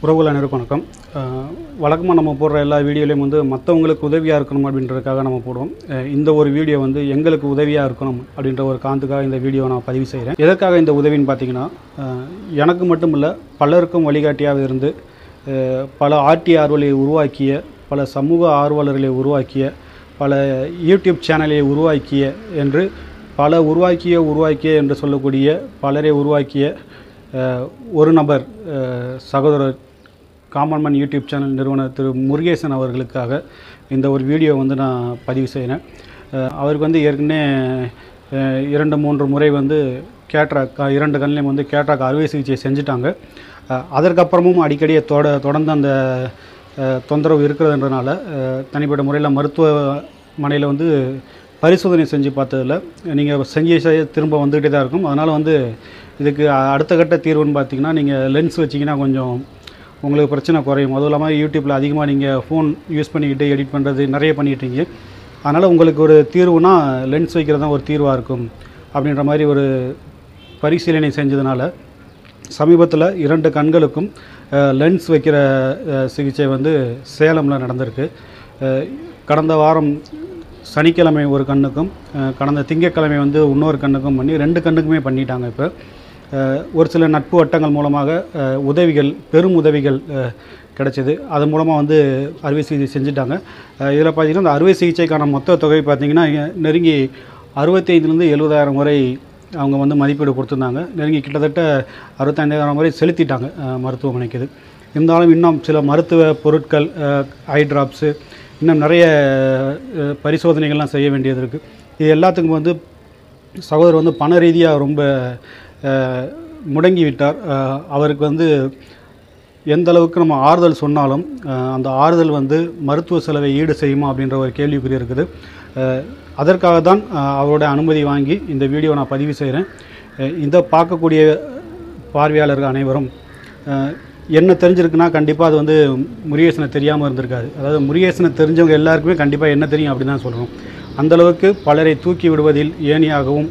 உறவுகள் அனைவருக்கும் வணக்கம். வழக்கமாக நம்ம போடுற எல்லா வீடியோலையும் வந்து மற்றவங்களுக்கு உதவியாக இருக்கணும் அப்படின்றதுக்காக நம்ம போடுவோம். இந்த ஒரு வீடியோ வந்து எங்களுக்கு உதவியாக இருக்கணும் அப்படின்ற ஒரு காரணத்துக்காக இந்த வீடியோவை நான் பதிவு செய்கிறேன். எதற்காக இந்த உதவின்னு பார்த்தீங்கன்னா, எனக்கு மட்டும் இல்லை, பலருக்கும் வழிகாட்டியாக இருந்து பல ஆர்டி ஆர்வலை உருவாக்கிய, பல சமூக ஆர்வலர்களை உருவாக்கிய, பல யூடியூப் சேனலை உருவாக்கிய என்று பல உருவாக்கிய என்று சொல்லக்கூடிய பலரை உருவாக்கிய ஒரு நபர், சகோதரர் காமன்மேன் யூடியூப் சேனல் நிறுவனர் திரு முருகேசன் அவர்களுக்காக இந்த ஒரு வீடியோ வந்து நான் பதிவு செய்கிறேன். அவருக்கு வந்து ஏற்கனவே 2-3 முறை வந்து கேட்ராக் 2 கண்ணிலையும் வந்து கேட்ராக் அறுவை சிகிச்சை செஞ்சுட்டாங்க. அதற்கப்புறமும் அடிக்கடி தொடர்ந்து அந்த தொந்தரவு இருக்கிறதுன்றனால தனிப்பட்ட முறையில் மருத்துவமனையில் வந்து பரிசோதனை செஞ்சு பார்த்ததில் நீங்கள் செஞ்ச திரும்ப வந்துக்கிட்டே தான் இருக்கும். அதனால் வந்து இதுக்கு அடுத்த கட்ட தீர்வுன்னு பார்த்தீங்கன்னா, நீங்கள் லென்ஸ் வச்சிங்கன்னா கொஞ்சம் உங்களுக்கு பிரச்சனை குறையும். அதுவும் இல்லாமல் யூடியூப்பில் அதிகமாக நீங்கள் ஃபோன் யூஸ் பண்ணிக்கிட்டு எடிட் பண்ணுறது நிறைய பண்ணிக்கிட்டீங்க. அதனால் உங்களுக்கு ஒரு தீர்வுனா லென்ஸ் வைக்கிறது தான் ஒரு தீர்வாக இருக்கும் அப்படின்ற மாதிரி ஒரு பரிசீலனை செஞ்சதுனால சமீபத்தில் 2 கண்களுக்கும் லென்ஸ் வைக்கிற சிகிச்சை வந்து சேலமில் நடந்திருக்கு. கடந்த வாரம் சனிக்கிழமை ஒரு கண்ணுக்கும், கடந்த திங்கட்கிழமை வந்து இன்னொரு கண்ணுக்கும் பண்ணி 2 கண்ணுக்குமே பண்ணிட்டாங்க. இப்போ ஒரு சில நட்பு வட்டங்கள் மூலமாக பெரும் உதவிகள் கிடச்சிது. அது மூலமாக வந்து அறுவை சிகிச்சை செஞ்சுட்டாங்க. இதில் பார்த்திங்கன்னா இந்த அறுவை சிகிச்சைக்கான மொத்த தொகை பார்த்திங்கன்னா நெருங்கி 65,000 to 70,000 வரை அவங்க வந்து மதிப்பீடு கொடுத்துருந்தாங்க. நெருங்கி கிட்டத்தட்ட 65,000 வரை செலுத்திட்டாங்க மருத்துவமனைக்கு. இது இருந்தாலும் இன்னும் சில மருத்துவ பொருட்கள், ஐ ட்ராப்ஸு, இன்னும் நிறைய பரிசோதனைகள்லாம் செய்ய வேண்டியது இருக்குது. இது எல்லாத்துக்கும் வந்து சகோதரர் வந்து பண ரீதியாக ரொம்ப முடங்கி விட்டார். அவருக்கு வந்து எந்த அளவுக்கு நம்ம ஆறுதல் சொன்னாலும் அந்த ஆறுதல் வந்து மருத்துவ செலவை ஈடு செய்யுமா அப்படின்ற ஒரு கேள்விக்குறி இருக்குது. அதற்காக தான் அவரோட அனுமதி வாங்கி இந்த வீடியோ நான் பதிவு செய்கிறேன். இதை பார்க்கக்கூடிய பார்வையாளர்கள் அனைவரும் என்ன தெரிஞ்சிருக்குன்னா கண்டிப்பாக அது வந்து முருகேசனை தெரியாமல் இருந்திருக்காது. அதாவது முருகேசனை தெரிஞ்சவங்க எல்லாருக்குமே கண்டிப்பாக என்ன தெரியும் அப்படின்னு தான் சொல்கிறோம். அந்தளவுக்கு பலரை தூக்கி விடுவதில் ஏணியாகவும்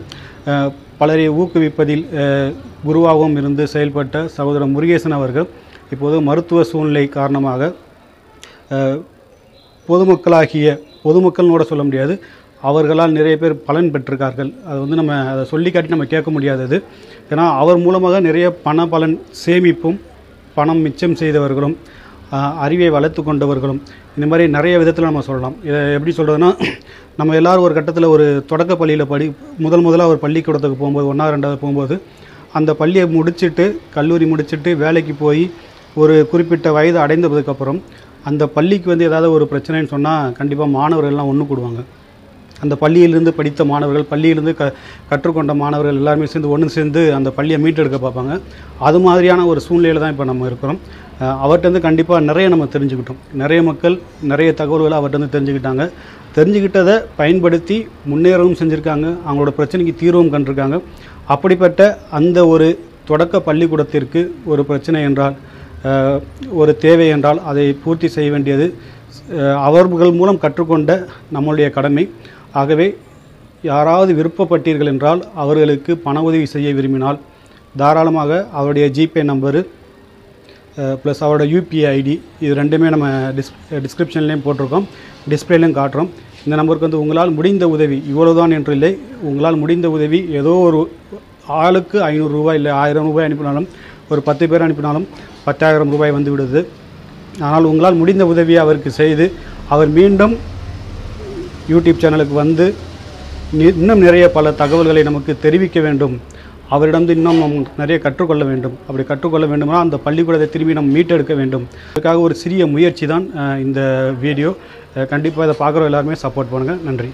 பலரை ஊக்குவிப்பதில் குருவாகவும் இருந்து செயல்பட்ட சகோதரர் முருகேசன் அவர்கள் இப்போது மருத்துவ சூழ்நிலை காரணமாக பொதுமக்கள்னோட சொல்ல முடியாது, அவர்களால் நிறைய பேர் பலன் பெற்றிருக்கார்கள். அது வந்து நம்ம அதை சொல்லி காட்டி நம்ம கேட்க முடியாதது. ஏன்னா அவர் மூலமாக நிறைய பலன் சேமிப்பும், பணம் மிச்சம் செய்தவர்களும், அறிவை வளர்த்து கொண்டவர்களும், இந்த மாதிரி நிறைய விதத்தில் நம்ம சொல்லலாம். இதை எப்படி சொல்கிறதுனா, நம்ம எல்லோரும் ஒரு கட்டத்தில் ஒரு தொடக்க பள்ளியில் முதலாக ஒரு பள்ளிக்கூடத்துக்கு போகும்போது 1வது 2வது போகும்போது அந்த பள்ளியை முடிச்சுட்டு கல்லூரி முடிச்சுட்டு வேலைக்கு போய் ஒரு குறிப்பிட்ட வயது அடைந்ததுக்கப்புறம் அந்த பள்ளிக்கு வந்து ஏதாவது ஒரு பிரச்சனைன்னு சொன்னால் கண்டிப்பாக மாணவர்கள்லாம் ஒன்று கூடுவாங்க. அந்த பள்ளியிலிருந்து படித்த மாணவர்கள், பள்ளியிலிருந்து கற்றுக்கொண்ட மாணவர்கள் எல்லாருமே ஒன்று சேர்ந்து அந்த பள்ளியை மீட்டெடுக்க பார்ப்பாங்க. அது மாதிரியான ஒரு சூழ்நிலையில் தான் இப்போ நம்ம இருக்கிறோம். அவர்கிட்ட கண்டிப்பாக நிறைய நம்ம தெரிஞ்சுக்கிட்டோம். நிறைய மக்கள் நிறைய தகவல்களை அவர்கிட்ட தெரிஞ்சுக்கிட்டாங்க. தெரிஞ்சுக்கிட்டதை பயன்படுத்தி முன்னேறவும் செஞ்சுருக்காங்க, அவங்களோட பிரச்சனைக்கு தீர்வும் கண்டிருக்காங்க. அப்படிப்பட்ட அந்த ஒரு தொடக்க பள்ளிக்கூடத்திற்கு ஒரு பிரச்சனை என்றால், ஒரு தேவை என்றால் அதை பூர்த்தி செய்ய வேண்டியது அவர்கள் மூலம் கற்றுக்கொண்ட நம்மளுடைய கடமை. ஆகவே யாராவது விருப்பப்பட்டீர்கள் என்றால் அவர்களுக்கு பண உதவி செய்ய விரும்பினால் தாராளமாக அவருடைய ஜிபே நம்பரு ப்ளஸ் அவரோட யூபிஐ ஐடி இது 2மே நம்ம டிஸ்கிரிப்ஷன்லேயும் போட்டிருக்கோம், டிஸ்பிளேலையும் காட்டுறோம். இந்த நம்பருக்கு வந்து உங்களால் முடிந்த உதவி, இவ்வளவுதான் என்று இல்லை, உங்களால் முடிந்த உதவி ஏதோ ஒரு ஆளுக்கு 500 ரூபாய் இல்லை 1000 ரூபாய் அனுப்பினாலும், ஒரு 10 பேர் அனுப்பினாலும் 10,000 ரூபாய் வந்து விடுது. ஆனால் உங்களால் முடிந்த உதவியை அவருக்கு செய்து அவர் மீண்டும் யூடியூப் சேனலுக்கு வந்து இன்னும் நிறைய பல தகவல்களை நமக்கு தெரிவிக்க வேண்டும். அவரிடம் இன்னும் நம்ம நிறைய கற்றுக்கொள்ள வேண்டும். அப்படி கற்றுக்கொள்ள வேண்டும்னா அந்த பள்ளிக்கூடத்தை திரும்பி நம்ம மீட்டெடுக்க வேண்டும். அதுக்காக ஒரு சிறிய முயற்சி தான் இந்த வீடியோ. கண்டிப்பாக இதை பார்க்குற எல்லாருமே சப்போர்ட் பண்ணுங்கள். நன்றி.